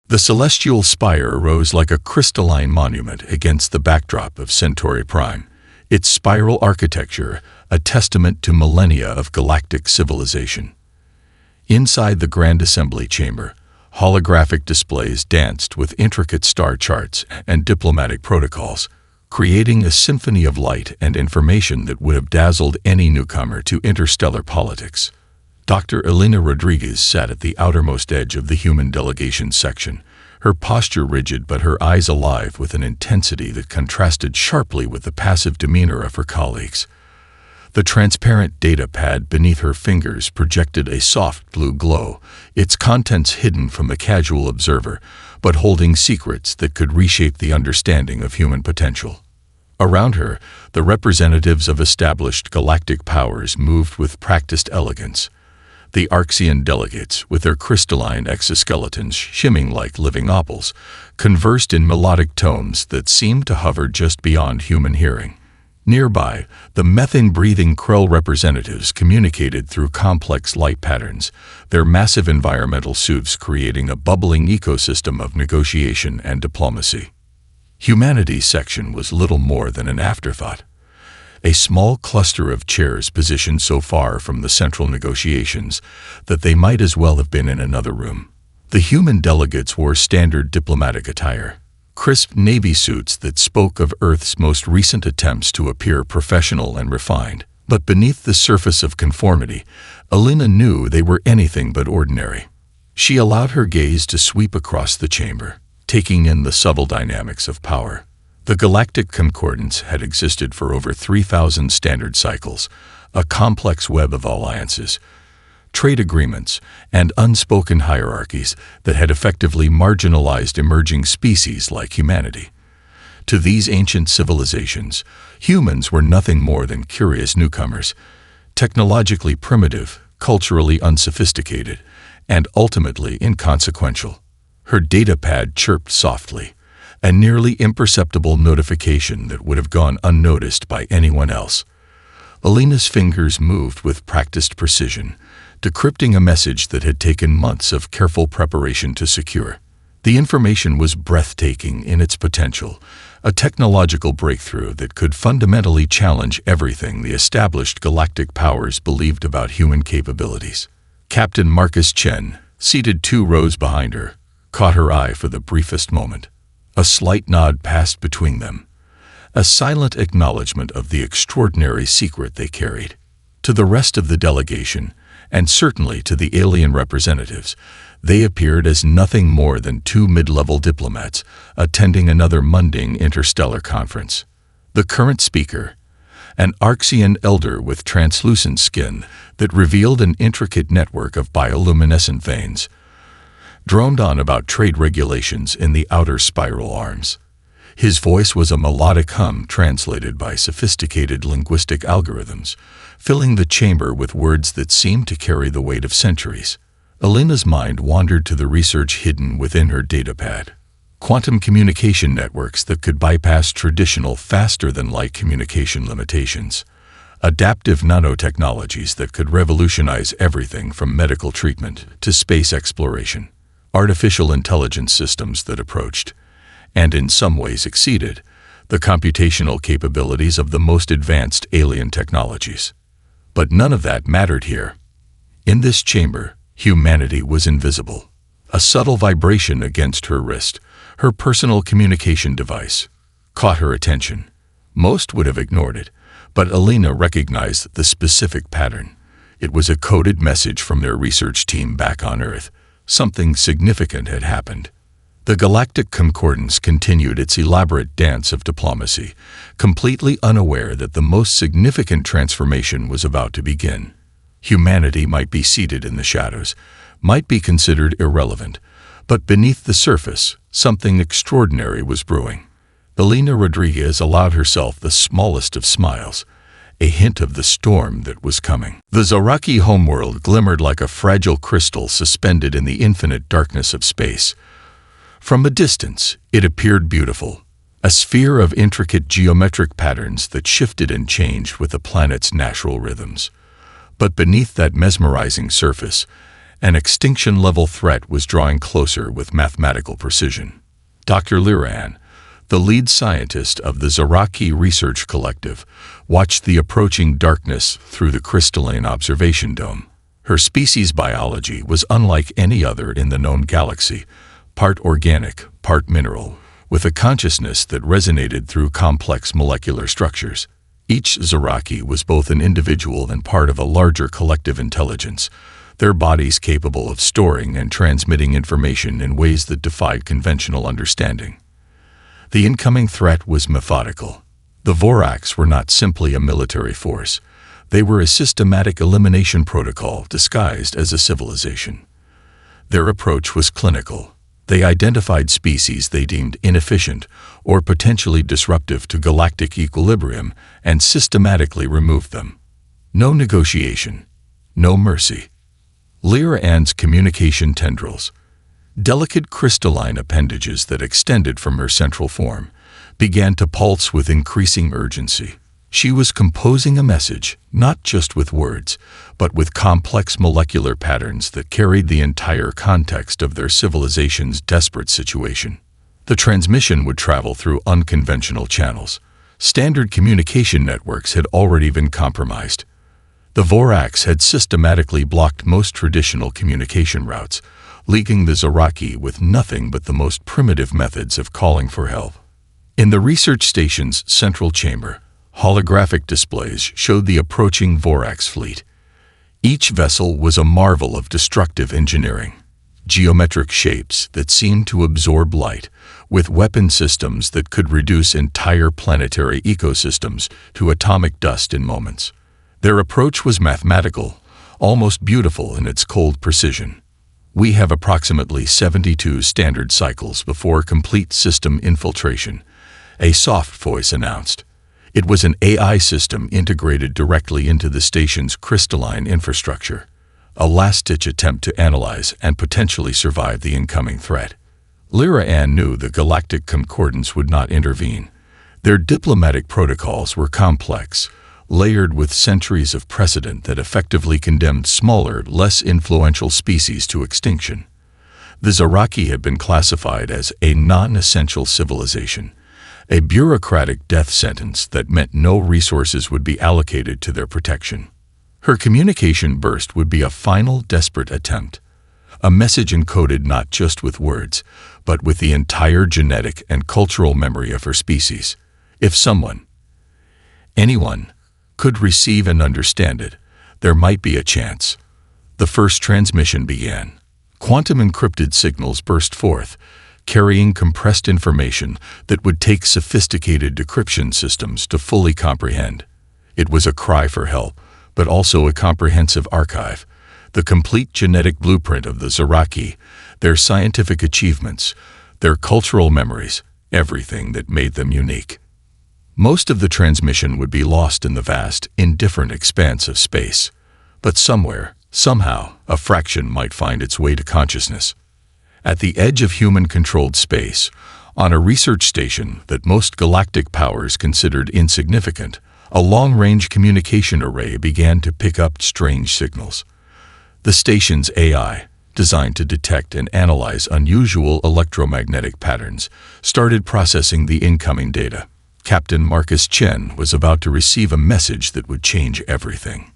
The celestial spire rose like a crystalline monument against the backdrop of Centauri Prime, its spiral architecture a testament to millennia of galactic civilization. Inside the Grand Assembly Chamber, holographic displays danced with intricate star charts and diplomatic protocols, creating a symphony of light and information that would have dazzled any newcomer to interstellar politics. Dr. Elena Rodriguez sat at the outermost edge of the human delegation section, her posture rigid but her eyes alive with an intensity that contrasted sharply with the passive demeanor of her colleagues. The transparent data pad beneath her fingers projected a soft blue glow, its contents hidden from the casual observer, but holding secrets that could reshape the understanding of human potential. Around her, the representatives of established galactic powers moved with practiced elegance. The Arxian delegates, with their crystalline exoskeletons shimming like living opals, conversed in melodic tones that seemed to hover just beyond human hearing. Nearby, the methane-breathing Krell representatives communicated through complex light patterns, their massive environmental suits creating a bubbling ecosystem of negotiation and diplomacy. Humanity's section was little more than an afterthought. A small cluster of chairs positioned so far from the central negotiations that they might as well have been in another room. The human delegates wore standard diplomatic attire, crisp navy suits that spoke of Earth's most recent attempts to appear professional and refined. But beneath the surface of conformity, Elena knew they were anything but ordinary. She allowed her gaze to sweep across the chamber, taking in the subtle dynamics of power. The galactic concordance had existed for over 3,000 standard cycles, a complex web of alliances, trade agreements, and unspoken hierarchies that had effectively marginalized emerging species like humanity. To these ancient civilizations, humans were nothing more than curious newcomers, technologically primitive, culturally unsophisticated, and ultimately inconsequential. Her datapad chirped softly, a nearly imperceptible notification that would have gone unnoticed by anyone else. Elena's fingers moved with practiced precision, decrypting a message that had taken months of careful preparation to secure. The information was breathtaking in its potential, a technological breakthrough that could fundamentally challenge everything the established galactic powers believed about human capabilities. Captain Marcus Chen, seated 2 rows behind her, caught her eye for the briefest moment. A slight nod passed between them, a silent acknowledgement of the extraordinary secret they carried. To the rest of the delegation, and certainly to the alien representatives, they appeared as nothing more than 2 mid-level diplomats attending another mundane interstellar conference. The current speaker, an Arxian elder with translucent skin that revealed an intricate network of bioluminescent veins, droned on about trade regulations in the outer spiral arms. His voice was a melodic hum translated by sophisticated linguistic algorithms, filling the chamber with words that seemed to carry the weight of centuries. Elena's mind wandered to the research hidden within her datapad. Quantum communication networks that could bypass traditional faster-than-light communication limitations. Adaptive nanotechnologies that could revolutionize everything from medical treatment to space exploration. Artificial intelligence systems that approached, and in some ways exceeded, the computational capabilities of the most advanced alien technologies. But none of that mattered here. In this chamber, humanity was invisible. A subtle vibration against her wrist, her personal communication device, caught her attention. Most would have ignored it, but Elena recognized the specific pattern. It was a coded message from their research team back on Earth. Something significant had happened. The galactic concordance continued its elaborate dance of diplomacy, completely unaware that the most significant transformation was about to begin. Humanity might be seated in the shadows, might be considered irrelevant, but beneath the surface, something extraordinary was brewing. Elena Rodriguez allowed herself the smallest of smiles, a hint of the storm that was coming. The Zaraki homeworld glimmered like a fragile crystal suspended in the infinite darkness of space. From a distance, it appeared beautiful, a sphere of intricate geometric patterns that shifted and changed with the planet's natural rhythms. But beneath that mesmerizing surface, An extinction-level threat was drawing closer with mathematical precision. Dr. Liran, the lead scientist of the Zaraki Research Collective, watched the approaching darkness through the crystalline observation dome. Her species biology was unlike any other in the known galaxy, part organic, part mineral, with a consciousness that resonated through complex molecular structures. Each Zaraki was both an individual and part of a larger collective intelligence, their bodies capable of storing and transmitting information in ways that defied conventional understanding. The incoming threat was methodical. The Vorax were not simply a military force. They were a systematic elimination protocol disguised as a civilization. Their approach was clinical. They identified species they deemed inefficient or potentially disruptive to galactic equilibrium and systematically removed them. No negotiation, no mercy. Lyra Ann's communication tendrils, delicate crystalline appendages that extended from her central form, began to pulse with increasing urgency. She was composing a message, not just with words, but with complex molecular patterns that carried the entire context of their civilization's desperate situation. The transmission would travel through unconventional channels. Standard communication networks had already been compromised. The Vorax had systematically blocked most traditional communication routes, leaving the Zaraki with nothing but the most primitive methods of calling for help. In the research station's central chamber, holographic displays showed the approaching Vorax fleet. Each vessel was a marvel of destructive engineering. Geometric shapes that seemed to absorb light, with weapon systems that could reduce entire planetary ecosystems to atomic dust in moments. Their approach was mathematical, almost beautiful in its cold precision. We have approximately 72 standard cycles before complete system infiltration, a soft voice announced. It was an AI system integrated directly into the station's crystalline infrastructure, a last-ditch attempt to analyze and potentially survive the incoming threat. Lyra Ann knew the Galactic Concordance would not intervene. Their diplomatic protocols were complex, layered with centuries of precedent that effectively condemned smaller, less influential species to extinction. The Zaraki had been classified as a non-essential civilization, a bureaucratic death sentence that meant no resources would be allocated to their protection. Her communication burst would be a final desperate attempt, a message encoded not just with words, but with the entire genetic and cultural memory of her species. If someone, anyone, could receive and understand it, there might be a chance. The first transmission began. Quantum encrypted signals burst forth, carrying compressed information that would take sophisticated decryption systems to fully comprehend. It was a cry for help, but also a comprehensive archive, the complete genetic blueprint of the Zaraki, their scientific achievements, their cultural memories, everything that made them unique. Most of the transmission would be lost in the vast, indifferent expanse of space, but somewhere, somehow, a fraction might find its way to consciousness. At the edge of human-controlled space, on a research station that most galactic powers considered insignificant, a long-range communication array began to pick up strange signals. The station's AI, designed to detect and analyze unusual electromagnetic patterns, started processing the incoming data. Captain Marcus Chen was about to receive a message that would change everything.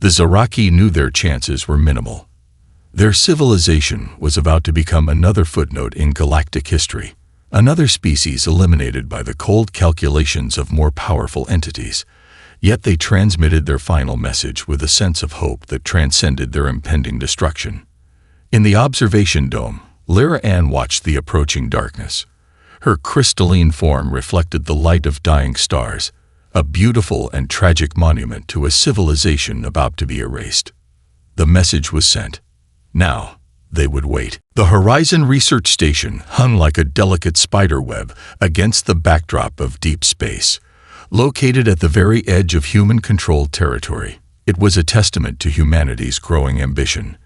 The Zaraki knew their chances were minimal. Their civilization was about to become another footnote in galactic history, another species eliminated by the cold calculations of more powerful entities. Yet they transmitted their final message with a sense of hope that transcended their impending destruction. In the observation dome, Lyra Ann watched the approaching darkness. Her crystalline form reflected the light of dying stars, a beautiful and tragic monument to a civilization about to be erased. The message was sent. Now, they would wait. The Horizon Research Station hung like a delicate spider web against the backdrop of deep space. Located at the very edge of human-controlled territory, it was a testament to humanity's growing ambition,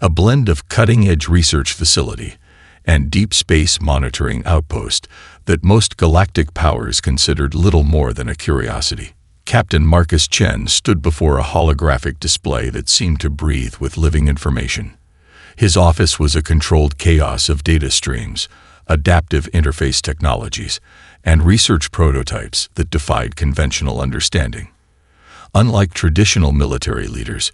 a blend of cutting-edge research facility and deep space monitoring outpost that most galactic powers considered little more than a curiosity. Captain Marcus Chen stood before a holographic display that seemed to breathe with living information. His office was a controlled chaos of data streams, adaptive interface technologies, and research prototypes that defied conventional understanding. Unlike traditional military leaders,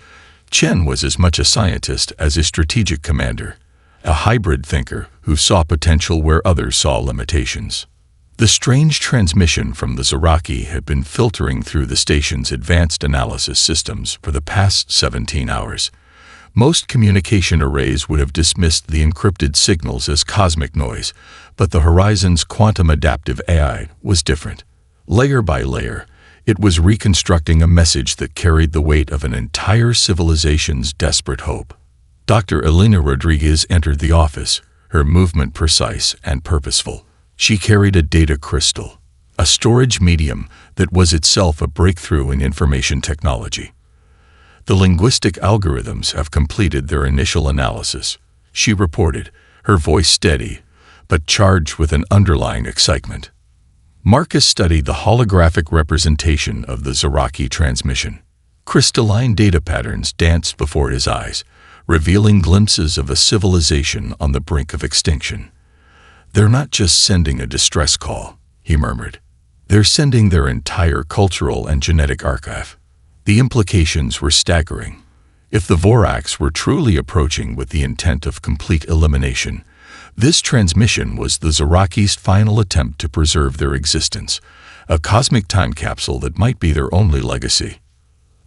Chen was as much a scientist as a strategic commander, a hybrid thinker who saw potential where others saw limitations. The strange transmission from the Zaraki had been filtering through the station's advanced analysis systems for the past 17 hours. Most communication arrays would have dismissed the encrypted signals as cosmic noise, but the Horizon's quantum adaptive AI was different. Layer by layer, it was reconstructing a message that carried the weight of an entire civilization's desperate hope. Dr. Elena Rodriguez entered the office, her movement precise and purposeful. She carried a data crystal, a storage medium that was itself a breakthrough in information technology. The linguistic algorithms have completed their initial analysis, she reported, her voice steady, but charged with an underlying excitement. Marcus studied the holographic representation of the Zaraki transmission. Crystalline data patterns danced before his eyes, revealing glimpses of a civilization on the brink of extinction. "They're not just sending a distress call," he murmured. "They're sending their entire cultural and genetic archive." The implications were staggering. If the Vorax were truly approaching with the intent of complete elimination, this transmission was the Zaraki's final attempt to preserve their existence, a cosmic time capsule that might be their only legacy.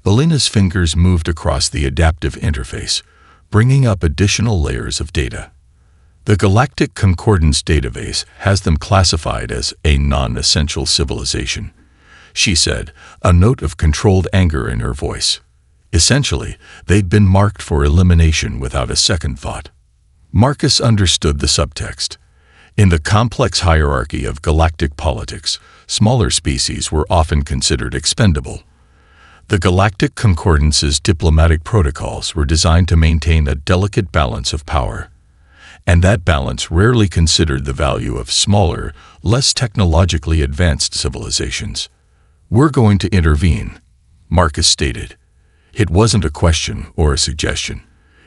Elena's fingers moved across the adaptive interface, bringing up additional layers of data. The Galactic Concordance database has them classified as a non-essential civilization, she said, a note of controlled anger in her voice. Essentially, they'd been marked for elimination without a second thought. Marcus understood the subtext. In the complex hierarchy of galactic politics, smaller species were often considered expendable. The Galactic Concordance's diplomatic protocols were designed to maintain a delicate balance of power, and that balance rarely considered the value of smaller, less technologically advanced civilizations. "We're going to intervene," Marcus stated. It wasn't a question or a suggestion.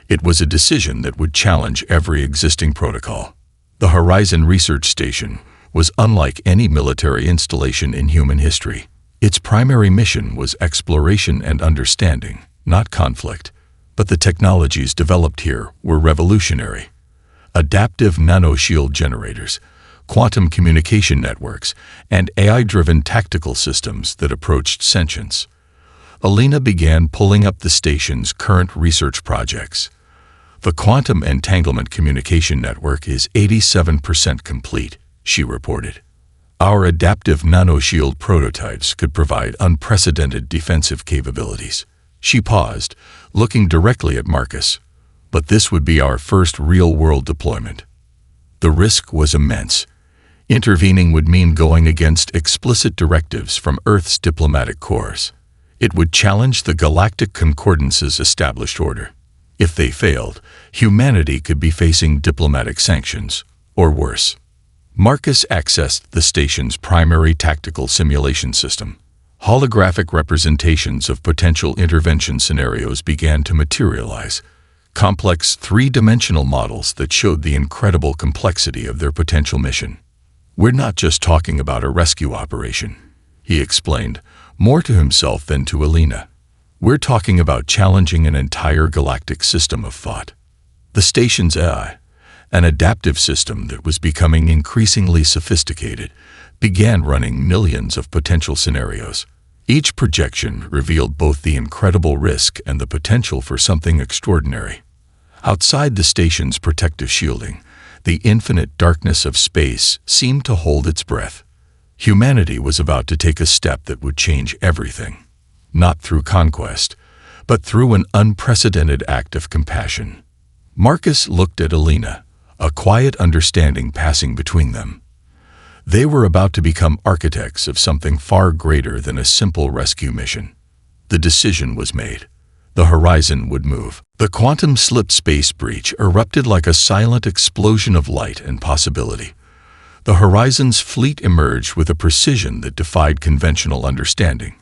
It was a decision that would challenge every existing protocol. The Horizon Research Station was unlike any military installation in human history. Its primary mission was exploration and understanding, not conflict. But the technologies developed here were revolutionary. Adaptive nanoshield generators, quantum communication networks, and AI-driven tactical systems that approached sentience. Elena began pulling up the station's current research projects. The Quantum Entanglement Communication Network is 87% complete, she reported. Our adaptive nanoshield prototypes could provide unprecedented defensive capabilities. She paused, looking directly at Marcus. But this would be our first real-world deployment. The risk was immense. Intervening would mean going against explicit directives from Earth's diplomatic corps. It would challenge the Galactic Concordance's established order. If they failed, humanity could be facing diplomatic sanctions, or worse. Marcus accessed the station's primary tactical simulation system. Holographic representations of potential intervention scenarios began to materialize, complex three-dimensional models that showed the incredible complexity of their potential mission. "We're not just talking about a rescue operation," he explained, more to himself than to Elena. "We're talking about challenging an entire galactic system of thought." The station's AI, an adaptive system that was becoming increasingly sophisticated, began running millions of potential scenarios. Each projection revealed both the incredible risk and the potential for something extraordinary. Outside the station's protective shielding, the infinite darkness of space seemed to hold its breath. Humanity was about to take a step that would change everything, not through conquest, but through an unprecedented act of compassion. Marcus looked at Elena, a quiet understanding passing between them. They were about to become architects of something far greater than a simple rescue mission. The decision was made. The horizon would move. The quantum-slipped space breach erupted like a silent explosion of light and possibility. The Horizon's fleet emerged with a precision that defied conventional understanding.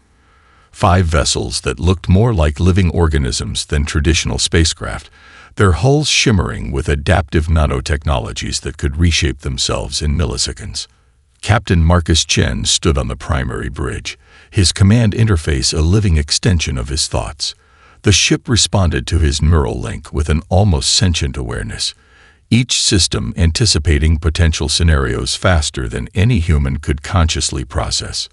5 vessels that looked more like living organisms than traditional spacecraft, their hulls shimmering with adaptive nanotechnologies that could reshape themselves in milliseconds. Captain Marcus Chen stood on the primary bridge, his command interface a living extension of his thoughts. The ship responded to his neural link with an almost sentient awareness, each system anticipating potential scenarios faster than any human could consciously process.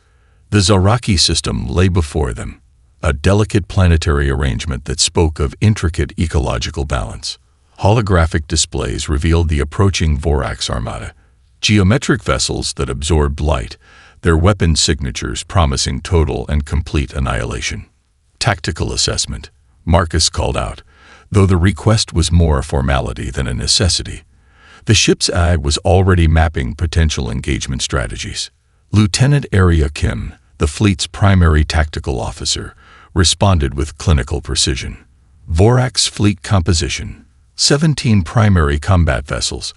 The Zaraki system lay before them, a delicate planetary arrangement that spoke of intricate ecological balance. Holographic displays revealed the approaching Vorax armada, geometric vessels that absorbed light, their weapon signatures promising total and complete annihilation. Tactical assessment, Marcus called out, though the request was more a formality than a necessity. The ship's AI was already mapping potential engagement strategies. Lieutenant Arya Kim, the fleet's primary tactical officer, responded with clinical precision. Vorax fleet composition: 17 primary combat vessels,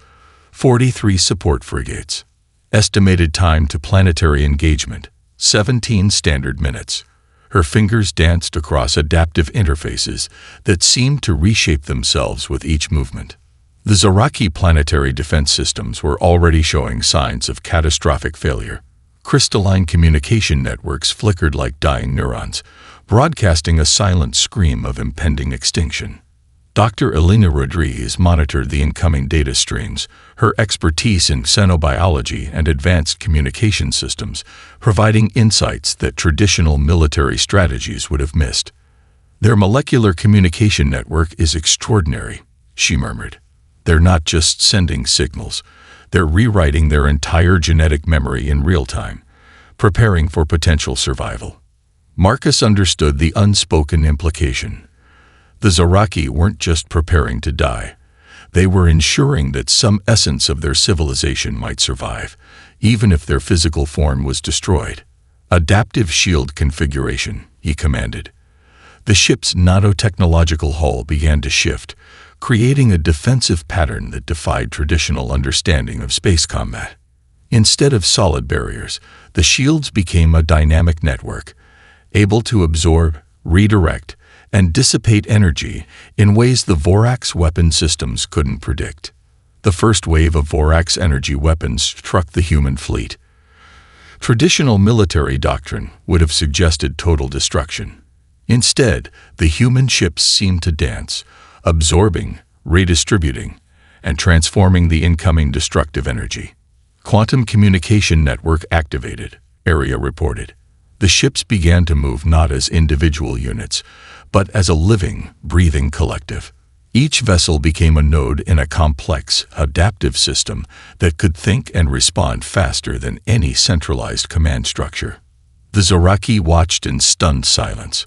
43 support frigates. Estimated time to planetary engagement: 17 standard minutes. Her fingers danced across adaptive interfaces that seemed to reshape themselves with each movement. The Zaraki planetary defense systems were already showing signs of catastrophic failure. Crystalline communication networks flickered like dying neurons, broadcasting a silent scream of impending extinction. Dr. Elena Rodriguez monitored the incoming data streams, her expertise in xenobiology and advanced communication systems providing insights that traditional military strategies would have missed. "Their molecular communication network is extraordinary," she murmured. "They're not just sending signals, they're rewriting their entire genetic memory in real time, preparing for potential survival." Marcus understood the unspoken implication. The Zaraki weren't just preparing to die. They were ensuring that some essence of their civilization might survive, even if their physical form was destroyed. "Adaptive shield configuration," he commanded. The ship's nanotechnological hull began to shift, creating a defensive pattern that defied traditional understanding of space combat. Instead of solid barriers, the shields became a dynamic network, able to absorb, redirect, and dissipate energy in ways the Vorax weapon systems couldn't predict. The first wave of Vorax energy weapons struck the human fleet. Traditional military doctrine would have suggested total destruction. Instead, the human ships seemed to dance, absorbing, redistributing, and transforming the incoming destructive energy. "Quantum communication network activated," Arya reported. The ships began to move not as individual units, but as a living, breathing collective. Each vessel became a node in a complex, adaptive system that could think and respond faster than any centralized command structure. The Zaraki watched in stunned silence.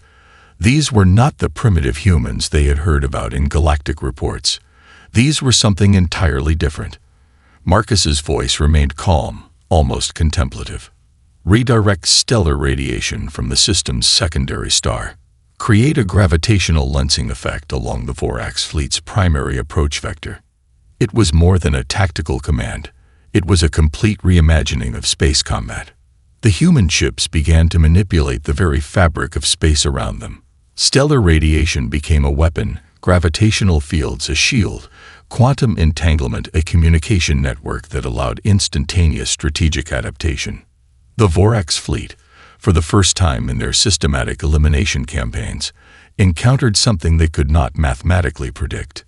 These were not the primitive humans they had heard about in galactic reports. These were something entirely different. Marcus's voice remained calm, almost contemplative. "Redirect stellar radiation from the system's secondary star. Create a gravitational lensing effect along the Vorax fleet's primary approach vector." It was more than a tactical command. It was a complete reimagining of space combat. The human ships began to manipulate the very fabric of space around them. Stellar radiation became a weapon, gravitational fields a shield, quantum entanglement a communication network that allowed instantaneous strategic adaptation. The Vorax fleet, for the first time in their systematic elimination campaigns, encountered something they could not mathematically predict.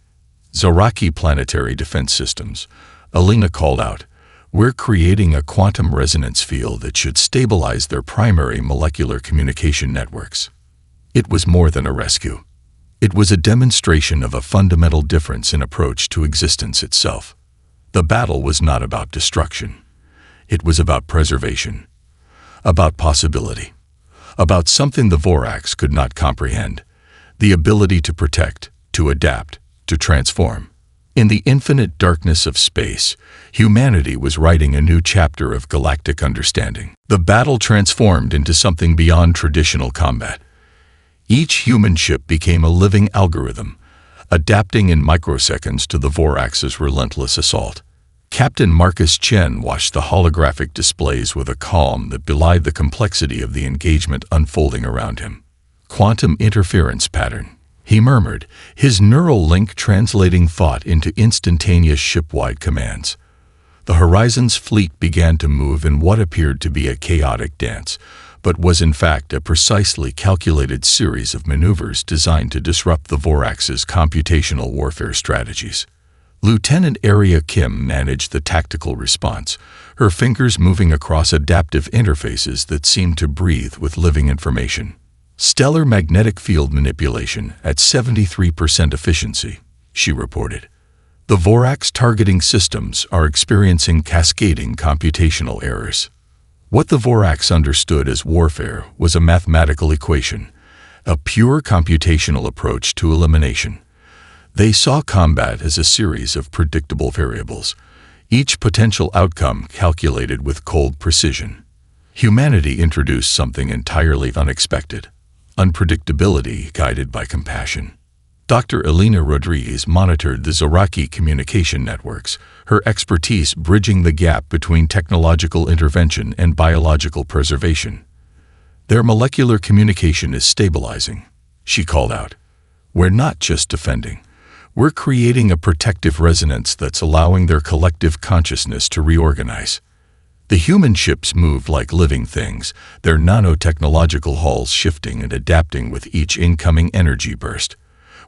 "Zaraki planetary defense systems," Elena called out. "We're creating a quantum resonance field that should stabilize their primary molecular communication networks." It was more than a rescue. It was a demonstration of a fundamental difference in approach to existence itself. The battle was not about destruction. It was about preservation, about possibility, about something the Vorax could not comprehend: the ability to protect, to adapt, to transform. In the infinite darkness of space, humanity was writing a new chapter of galactic understanding. The battle transformed into something beyond traditional combat. Each human ship became a living algorithm, adapting in microseconds to the Vorax's relentless assault. Captain Marcus Chen watched the holographic displays with a calm that belied the complexity of the engagement unfolding around him. "Quantum interference pattern," he murmured, his neural link translating thought into instantaneous ship-wide commands. The Horizon's fleet began to move in what appeared to be a chaotic dance, but was in fact a precisely calculated series of maneuvers designed to disrupt the Vorax's computational warfare strategies. Lieutenant Aria Kim managed the tactical response, her fingers moving across adaptive interfaces that seemed to breathe with living information. Stellar magnetic field manipulation at 73% efficiency, she reported. The Vorax targeting systems are experiencing cascading computational errors. What the Vorax understood as warfare was a mathematical equation, a pure computational approach to elimination. They saw combat as a series of predictable variables, each potential outcome calculated with cold precision. Humanity introduced something entirely unexpected, unpredictability guided by compassion. Dr. Elena Rodriguez monitored the Zoraki communication networks, her expertise bridging the gap between technological intervention and biological preservation. Their molecular communication is stabilizing, she called out. We're not just defending. We're creating a protective resonance that's allowing their collective consciousness to reorganize. The human ships moved like living things, their nanotechnological hulls shifting and adapting with each incoming energy burst.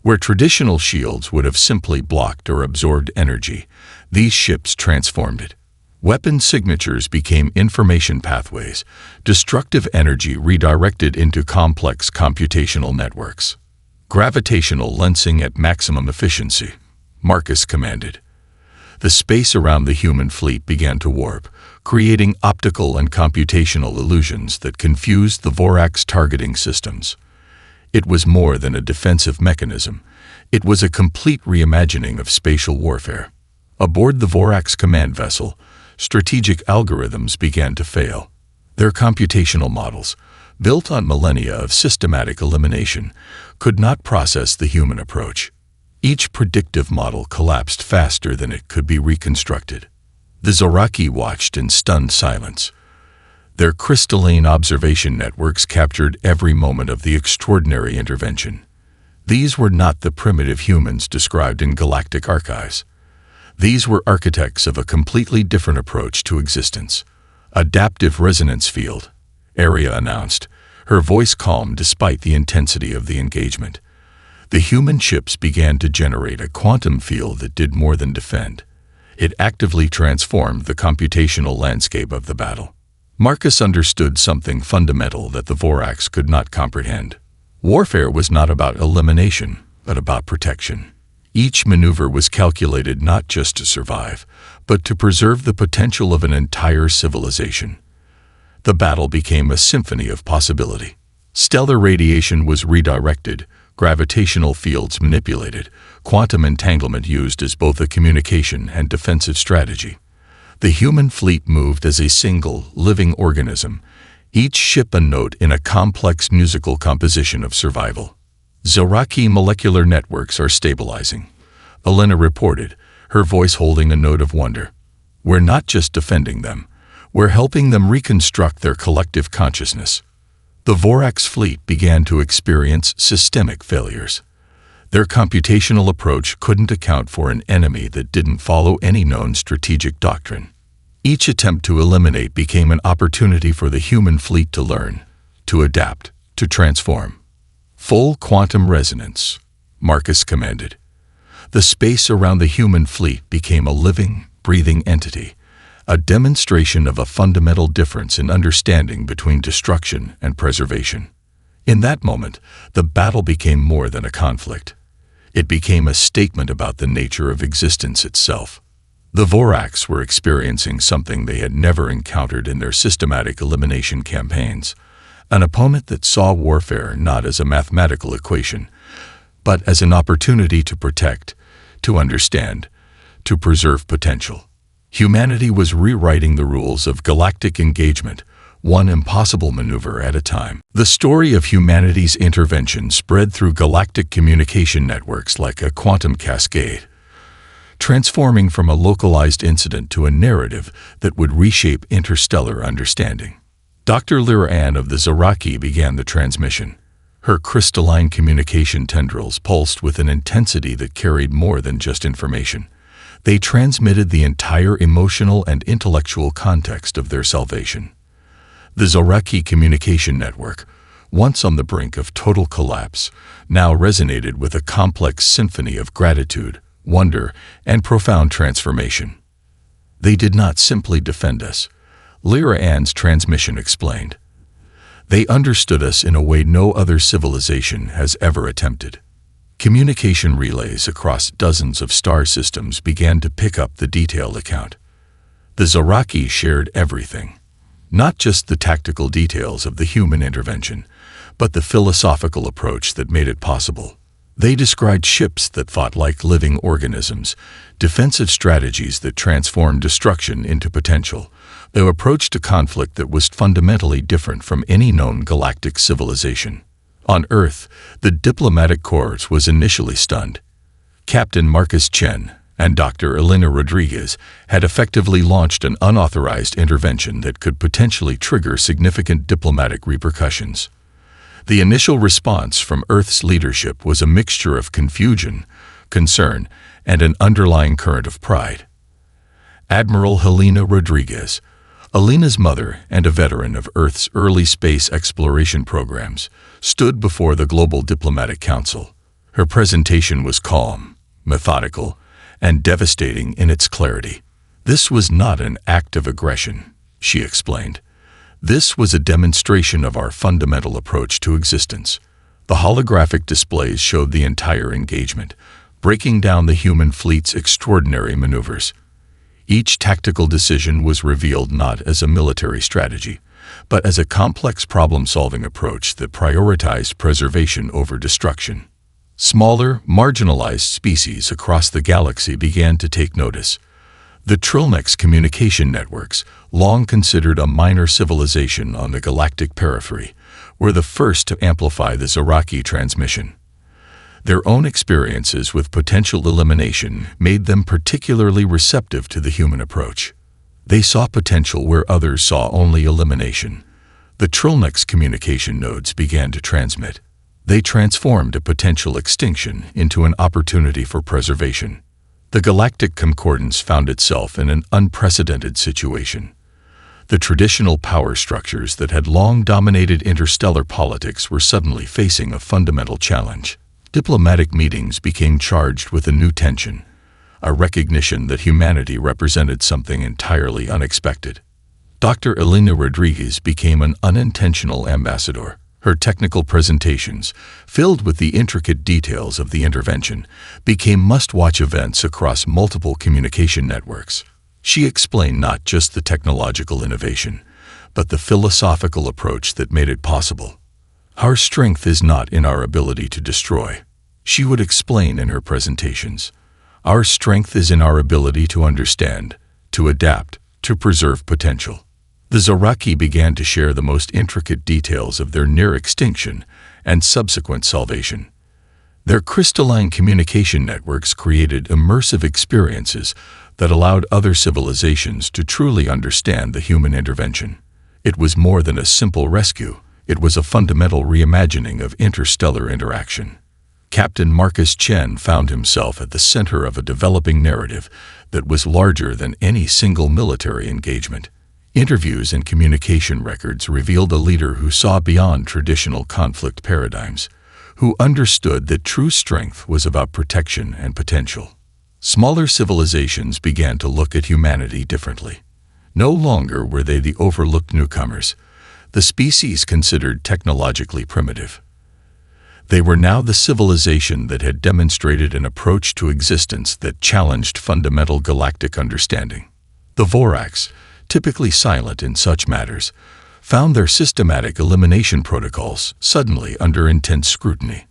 Where traditional shields would have simply blocked or absorbed energy, these ships transformed it. Weapon signatures became information pathways, destructive energy redirected into complex computational networks. Gravitational lensing at maximum efficiency, Marcus commanded. The space around the human fleet began to warp, creating optical and computational illusions that confused the Vorax targeting systems. It was more than a defensive mechanism. It was a complete reimagining of spatial warfare. Aboard the Vorax command vessel, strategic algorithms began to fail. Their computational models, built on millennia of systematic elimination, could not process the human approach. Each predictive model collapsed faster than it could be reconstructed. The Zoraki watched in stunned silence. Their crystalline observation networks captured every moment of the extraordinary intervention. These were not the primitive humans described in galactic archives. These were architects of a completely different approach to existence. Adaptive resonance field, Aria announced, her voice calm despite the intensity of the engagement. The human ships began to generate a quantum field that did more than defend. It actively transformed the computational landscape of the battle. Marcus understood something fundamental that the Vorax could not comprehend. Warfare was not about elimination, but about protection. Each maneuver was calculated not just to survive, but to preserve the potential of an entire civilization. The battle became a symphony of possibility. Stellar radiation was redirected, gravitational fields manipulated, quantum entanglement used as both a communication and defensive strategy. The human fleet moved as a single, living organism, each ship a note in a complex musical composition of survival. Zoraki molecular networks are stabilizing, Elena reported, her voice holding a note of wonder. We're not just defending them, we're helping them reconstruct their collective consciousness. The Vorax fleet began to experience systemic failures. Their computational approach couldn't account for an enemy that didn't follow any known strategic doctrine. Each attempt to eliminate became an opportunity for the human fleet to learn, to adapt, to transform. Full quantum resonance, Marcus commanded. The space around the human fleet became a living, breathing entity, a demonstration of a fundamental difference in understanding between destruction and preservation. In that moment, the battle became more than a conflict. It became a statement about the nature of existence itself. The Vorax were experiencing something they had never encountered in their systematic elimination campaigns, an opponent that saw warfare not as a mathematical equation, but as an opportunity to protect, to understand, to preserve potential. Humanity was rewriting the rules of galactic engagement, one impossible maneuver at a time. The story of humanity's intervention spread through galactic communication networks like a quantum cascade, transforming from a localized incident to a narrative that would reshape interstellar understanding. Dr. Lyra Ann of the Zoraki began the transmission. Her crystalline communication tendrils pulsed with an intensity that carried more than just information. They transmitted the entire emotional and intellectual context of their salvation. The Zoraki communication network, once on the brink of total collapse, now resonated with a complex symphony of gratitude, wonder, and profound transformation. They did not simply defend us, Lyra Ann's transmission explained. They understood us in a way no other civilization has ever attempted. Communication relays across dozens of star systems began to pick up the detailed account. The Zoraki shared everything, not just the tactical details of the human intervention, but the philosophical approach that made it possible. They described ships that fought like living organisms, defensive strategies that transformed destruction into potential, their approach to conflict that was fundamentally different from any known galactic civilization. On Earth, the diplomatic corps was initially stunned. Captain Marcus Chen and Dr. Elena Rodriguez had effectively launched an unauthorized intervention that could potentially trigger significant diplomatic repercussions. The initial response from Earth's leadership was a mixture of confusion, concern, and an underlying current of pride. Admiral Helena Rodriguez, Elena's mother and a veteran of Earth's early space exploration programs, stood before the Global Diplomatic Council. Her presentation was calm, methodical, and devastating in its clarity. This was not an act of aggression, she explained. This was a demonstration of our fundamental approach to existence. The holographic displays showed the entire engagement, breaking down the human fleet's extraordinary maneuvers. Each tactical decision was revealed not as a military strategy, but as a complex problem-solving approach that prioritized preservation over destruction. Smaller, marginalized species across the galaxy began to take notice. The Trilnex communication networks, long considered a minor civilization on the galactic periphery, were the first to amplify the Zoraki transmission. Their own experiences with potential elimination made them particularly receptive to the human approach. They saw potential where others saw only elimination. The Trilnex communication nodes began to transmit. They transformed a potential extinction into an opportunity for preservation. The galactic concordance found itself in an unprecedented situation. The traditional power structures that had long dominated interstellar politics were suddenly facing a fundamental challenge. Diplomatic meetings became charged with a new tension, a recognition that humanity represented something entirely unexpected. Dr. Elena Rodriguez became an unintentional ambassador. Her technical presentations, filled with the intricate details of the intervention, became must-watch events across multiple communication networks. She explained not just the technological innovation, but the philosophical approach that made it possible. Our strength is not in our ability to destroy, she would explain in her presentations. Our strength is in our ability to understand, to adapt, to preserve potential. The Zoraki began to share the most intricate details of their near extinction and subsequent salvation. Their crystalline communication networks created immersive experiences that allowed other civilizations to truly understand the human intervention. It was more than a simple rescue. It was a fundamental reimagining of interstellar interaction. Captain Marcus Chen found himself at the center of a developing narrative that was larger than any single military engagement. Interviews and communication records revealed a leader who saw beyond traditional conflict paradigms, who understood that true strength was about protection and potential. Smaller civilizations began to look at humanity differently. No longer were they the overlooked newcomers, the species considered technologically primitive. They were now the civilization that had demonstrated an approach to existence that challenged fundamental galactic understanding. The Vorax, typically silent in such matters, found their systematic elimination protocols suddenly under intense scrutiny.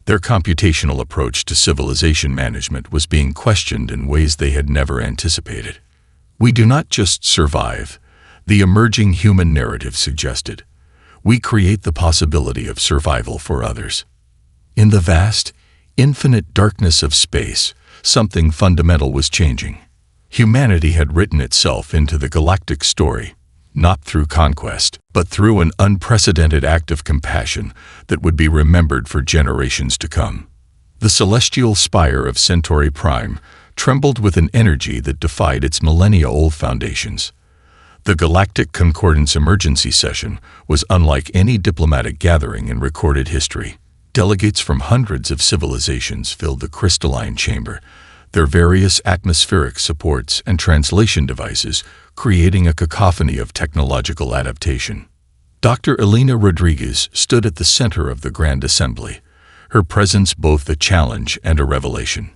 Their computational approach to civilization management was being questioned in ways they had never anticipated. We do not just survive, the emerging human narrative suggested. We create the possibility of survival for others. In the vast, infinite darkness of space, something fundamental was changing. Humanity had written itself into the galactic story, not through conquest, but through an unprecedented act of compassion that would be remembered for generations to come. The celestial spire of Centauri Prime trembled with an energy that defied its millennia-old foundations. The Galactic Concordance Emergency Session was unlike any diplomatic gathering in recorded history. Delegates from hundreds of civilizations filled the crystalline chamber, their various atmospheric supports and translation devices creating a cacophony of technological adaptation. Dr. Elena Rodriguez stood at the center of the Grand Assembly, her presence both a challenge and a revelation.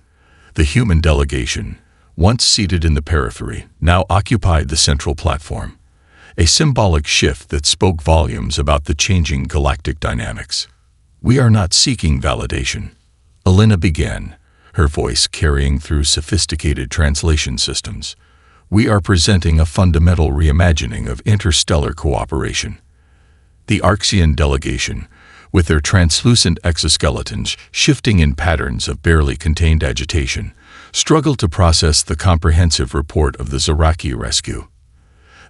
The human delegation, once seated in the periphery, now occupied the central platform, a symbolic shift that spoke volumes about the changing galactic dynamics. "We are not seeking validation," Elena began, her voice carrying through sophisticated translation systems. "We are presenting a fundamental reimagining of interstellar cooperation." The Arxian delegation, with their translucent exoskeletons shifting in patterns of barely contained agitation, struggled to process the comprehensive report of the Zaraki rescue.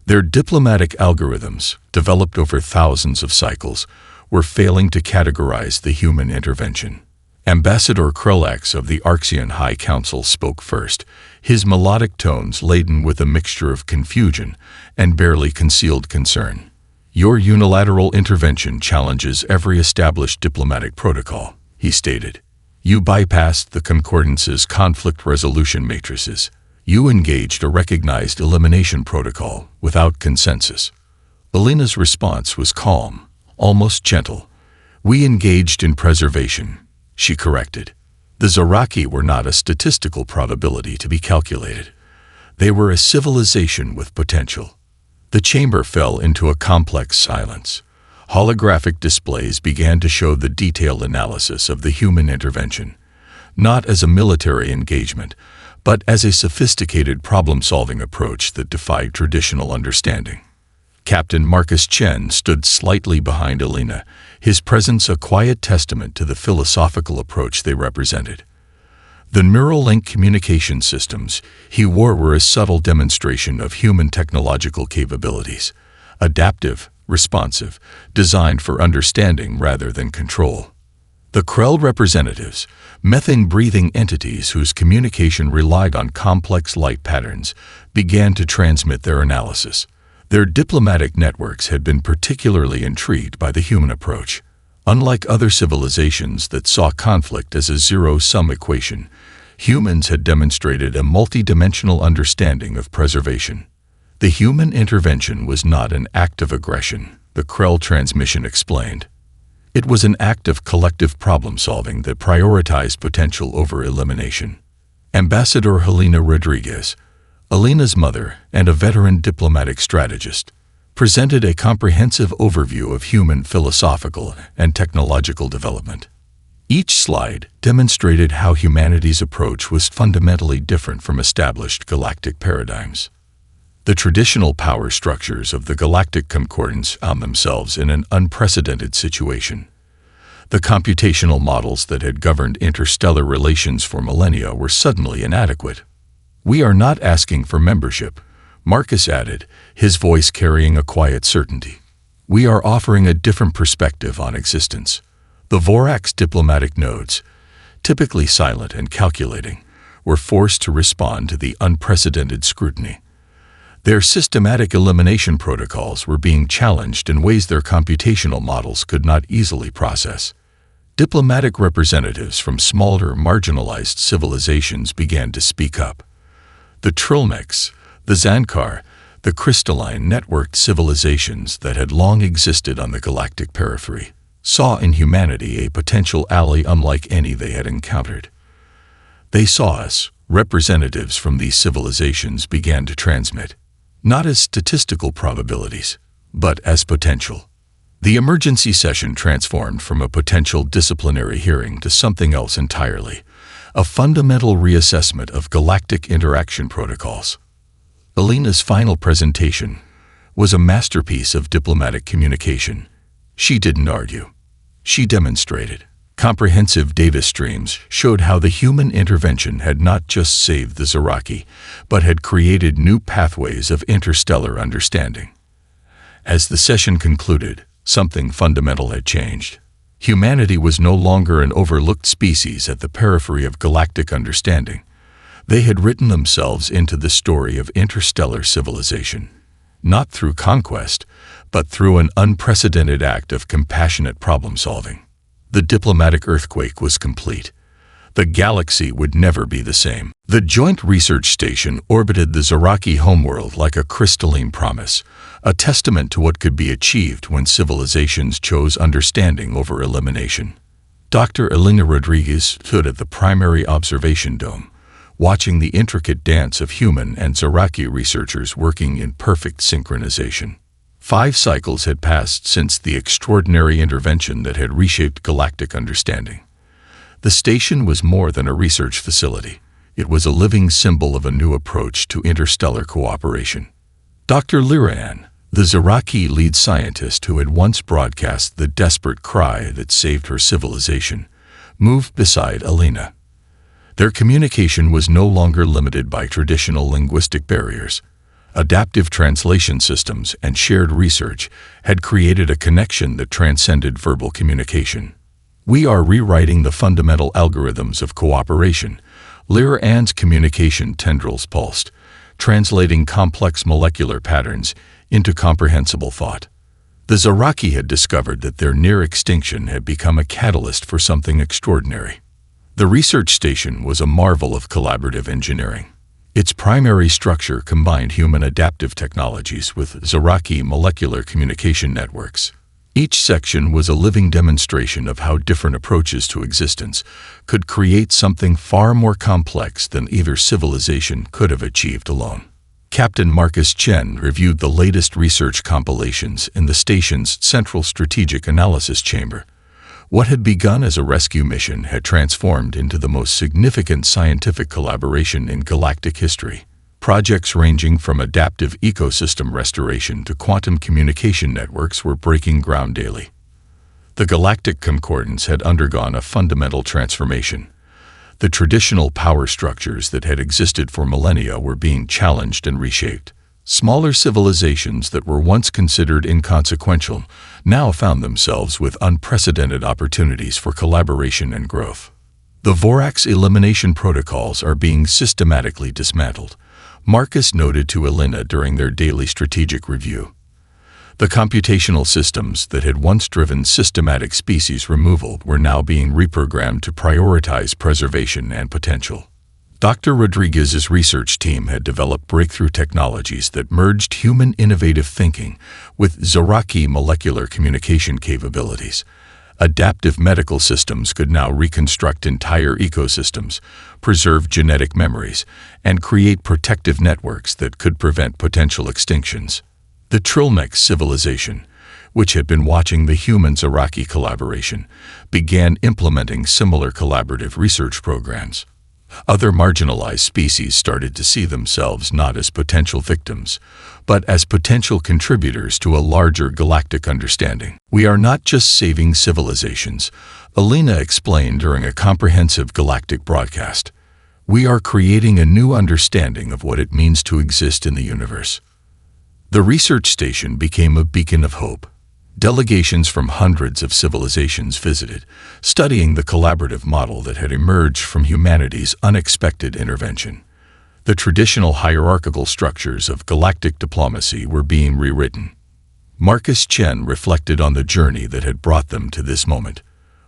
Their diplomatic algorithms, developed over thousands of cycles, were failing to categorize the human intervention. Ambassador Krelax of the Arxian High Council spoke first, his melodic tones laden with a mixture of confusion and barely concealed concern. "Your unilateral intervention challenges every established diplomatic protocol," he stated. "You bypassed the Concordance's conflict resolution matrices. You engaged a recognized elimination protocol without consensus." Elena's response was calm, almost gentle. "We engaged in preservation," she corrected. The Zaraki were not a statistical probability to be calculated. They were a civilization with potential. The chamber fell into a complex silence. Holographic displays began to show the detailed analysis of the human intervention, not as a military engagement, but as a sophisticated problem-solving approach that defied traditional understanding. Captain Marcus Chen stood slightly behind Elena, his presence a quiet testament to the philosophical approach they represented. The Neuralink communication systems he wore were a subtle demonstration of human technological capabilities, adaptive, responsive, designed for understanding rather than control. The Krell representatives, methane-breathing entities whose communication relied on complex light patterns, began to transmit their analysis. Their diplomatic networks had been particularly intrigued by the human approach. Unlike other civilizations that saw conflict as a zero-sum equation, humans had demonstrated a multidimensional understanding of preservation. The human intervention was not an act of aggression, the Krell transmission explained. It was an act of collective problem-solving that prioritized potential over elimination. Ambassador Helena Rodriguez, Elena's mother and a veteran diplomatic strategist, presented a comprehensive overview of human philosophical and technological development. Each slide demonstrated how humanity's approach was fundamentally different from established galactic paradigms. The traditional power structures of the Galactic Concordance found themselves in an unprecedented situation. The computational models that had governed interstellar relations for millennia were suddenly inadequate. "We are not asking for membership," Marcus added, his voice carrying a quiet certainty. "We are offering a different perspective on existence." The Vorax diplomatic nodes, typically silent and calculating, were forced to respond to the unprecedented scrutiny. Their systematic elimination protocols were being challenged in ways their computational models could not easily process. Diplomatic representatives from smaller, marginalized civilizations began to speak up. The Trilmex, the Zankar, the crystalline networked civilizations that had long existed on the galactic periphery, saw in humanity a potential ally unlike any they had encountered. They saw us, representatives from these civilizations began to transmit, not as statistical probabilities, but as potential. The emergency session transformed from a potential disciplinary hearing to something else entirely, a fundamental reassessment of galactic interaction protocols. Elena's final presentation was a masterpiece of diplomatic communication. She didn't argue. She demonstrated. Comprehensive data streams showed how the human intervention had not just saved the Zaraki, but had created new pathways of interstellar understanding. As the session concluded, something fundamental had changed. Humanity was no longer an overlooked species at the periphery of galactic understanding. They had written themselves into the story of interstellar civilization, not through conquest, but through an unprecedented act of compassionate problem-solving. The diplomatic earthquake was complete. The galaxy would never be the same. The Joint Research Station orbited the Zaraki homeworld like a crystalline promise, a testament to what could be achieved when civilizations chose understanding over elimination. Dr. Elena Rodriguez stood at the primary observation dome, watching the intricate dance of human and Zaraki researchers working in perfect synchronization. 5 cycles had passed since the extraordinary intervention that had reshaped galactic understanding. The station was more than a research facility. It was a living symbol of a new approach to interstellar cooperation. Dr. Liran, the Zaraki lead scientist who had once broadcast the desperate cry that saved her civilization, moved beside Elena. Their communication was no longer limited by traditional linguistic barriers. Adaptive translation systems and shared research had created a connection that transcended verbal communication. "We are rewriting the fundamental algorithms of cooperation," Liran's communication tendrils pulsed, translating complex molecular patterns into comprehensible thought. The Zaraki had discovered that their near extinction had become a catalyst for something extraordinary. The research station was a marvel of collaborative engineering. Its primary structure combined human adaptive technologies with Zaraki molecular communication networks. Each section was a living demonstration of how different approaches to existence could create something far more complex than either civilization could have achieved alone. Captain Marcus Chen reviewed the latest research compilations in the station's central strategic analysis chamber. What had begun as a rescue mission had transformed into the most significant scientific collaboration in galactic history. Projects ranging from adaptive ecosystem restoration to quantum communication networks were breaking ground daily. The galactic concordance had undergone a fundamental transformation. The traditional power structures that had existed for millennia were being challenged and reshaped. Smaller civilizations that were once considered inconsequential now found themselves with unprecedented opportunities for collaboration and growth. The Vorax elimination protocols are being systematically dismantled, Marcus noted to Elena during their daily strategic review. The computational systems that had once driven systematic species removal were now being reprogrammed to prioritize preservation and potential. Dr. Rodriguez's research team had developed breakthrough technologies that merged human innovative thinking with Zaraki molecular communication capabilities. Adaptive medical systems could now reconstruct entire ecosystems, preserve genetic memories, and create protective networks that could prevent potential extinctions. The Trilmex civilization, which had been watching the human-Zaraki collaboration, began implementing similar collaborative research programs. Other marginalized species started to see themselves not as potential victims, but as potential contributors to a larger galactic understanding. "We are not just saving civilizations," Elena explained during a comprehensive galactic broadcast. "We are creating a new understanding of what it means to exist in the universe." The research station became a beacon of hope. Delegations from hundreds of civilizations visited, studying the collaborative model that had emerged from humanity's unexpected intervention. The traditional hierarchical structures of galactic diplomacy were being rewritten. Marcus Chen reflected on the journey that had brought them to this moment.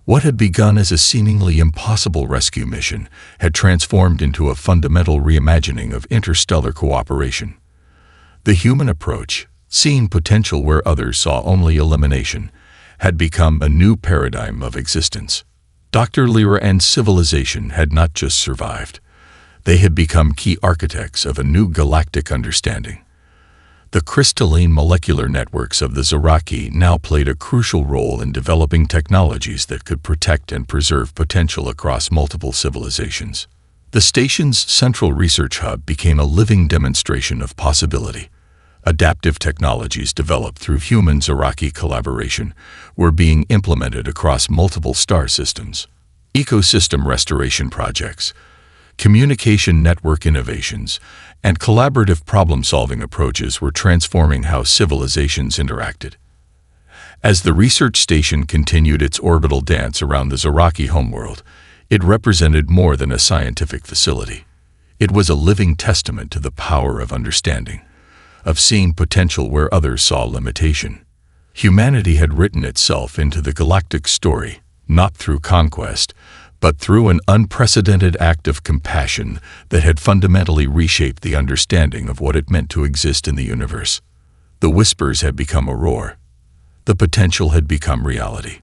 What had begun as a seemingly impossible rescue mission had transformed into a fundamental reimagining of interstellar cooperation. The human approach, seeing potential where others saw only elimination, had become a new paradigm of existence. Dr. Lyra and civilization had not just survived. They had become key architects of a new galactic understanding. The crystalline molecular networks of the Zaraki now played a crucial role in developing technologies that could protect and preserve potential across multiple civilizations. The station's central research hub became a living demonstration of possibility. Adaptive technologies developed through human-Zaraki collaboration were being implemented across multiple star systems. Ecosystem restoration projects, Communication network innovations and collaborative problem-solving approaches were transforming how civilizations interacted. As the research station continued its orbital dance around the Zoraki homeworld, it represented more than a scientific facility. It was a living testament to the power of understanding, of seeing potential where others saw limitation. Humanity had written itself into the galactic story, not through conquest, but through an unprecedented act of compassion that had fundamentally reshaped the understanding of what it meant to exist in the universe. The whispers had become a roar. The potential had become reality.